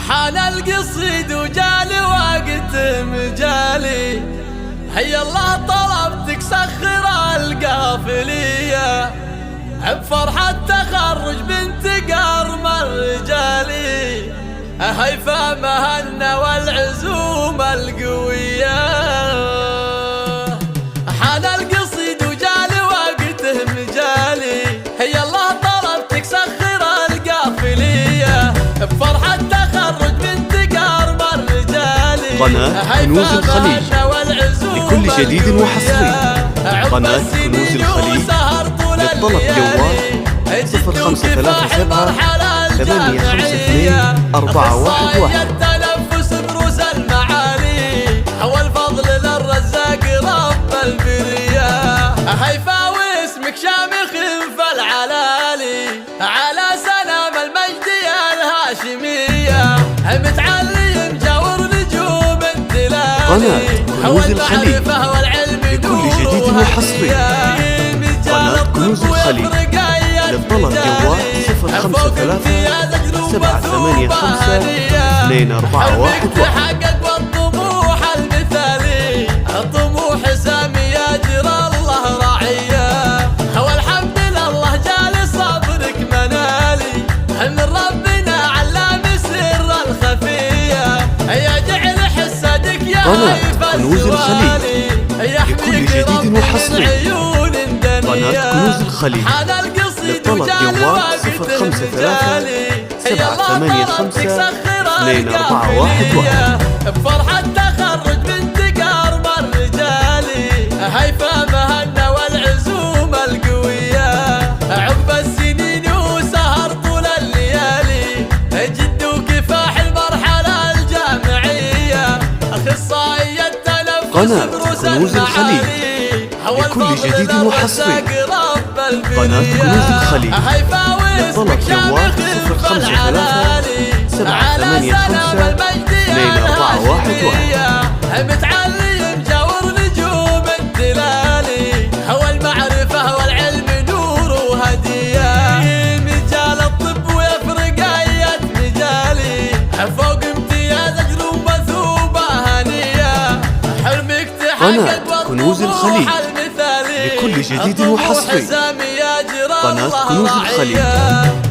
حان القصيد وجالي وقت مجالي، هيا الله طلبتك سخر القافلية بفرحة تخرج بنت قرم الرجالي، هيفا مهنا والعزوم القوية. حان القصيد وجالي وقته مجالي، هيا الله طلبتك سخر القافلية بفرحة تخرج بنت قرم الرجالي. قناة كنوز الخليج لكل جديد وحصري. قناة كنوز الخليج للطلب جوال 0537 852 411. التنفس بروس المعالي، هو الفضل للرزاق رب البرية، هيفا واسمك شامخ فالعلالي على سلام المجد يا الهاشمية، متعلي مجاور نجوم الدلالي. قناة كنوز الخليج لكل جديد وحصري. قناة كنوز الخليج للطلب جوال 0537 852 2411. تحقق والطموح المثالي، الطموح سامي يجرى الله راعيه، هو الحمد لله جالي صبرك منالي، من ربنا علام سر الخفيه، يجعل حسادك يا قناة كنوز الخليج لكل جديد وحصري. قناة كنوز الخليج للطلب جوال 0537 785 2411. بفرحة تخرج بنت قرم الرجالي، هيفا مهنا والعزوم القوية، عقب السنين وسهر طول الليالي، جد وكفاح المرحلة الجامعية، أخصائي التنفس قناة بروس كنوز الخليج لكل جديد وحصري. قناة كنوز الخليج للطلب جوال 0537 785 2411. متعلي مجاور نجوم الدلالي، هو المعرفة والعلم نور وهدية، مجال الطب ويفرق أية مجالي، فوق امتياز أجر ومثوبة هنية، حلمك قناة كنوز الخليج لكل جديد وحصري. قناة كنوز الخليج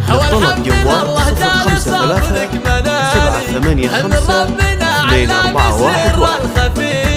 للطلب جوال 0537 785 2411.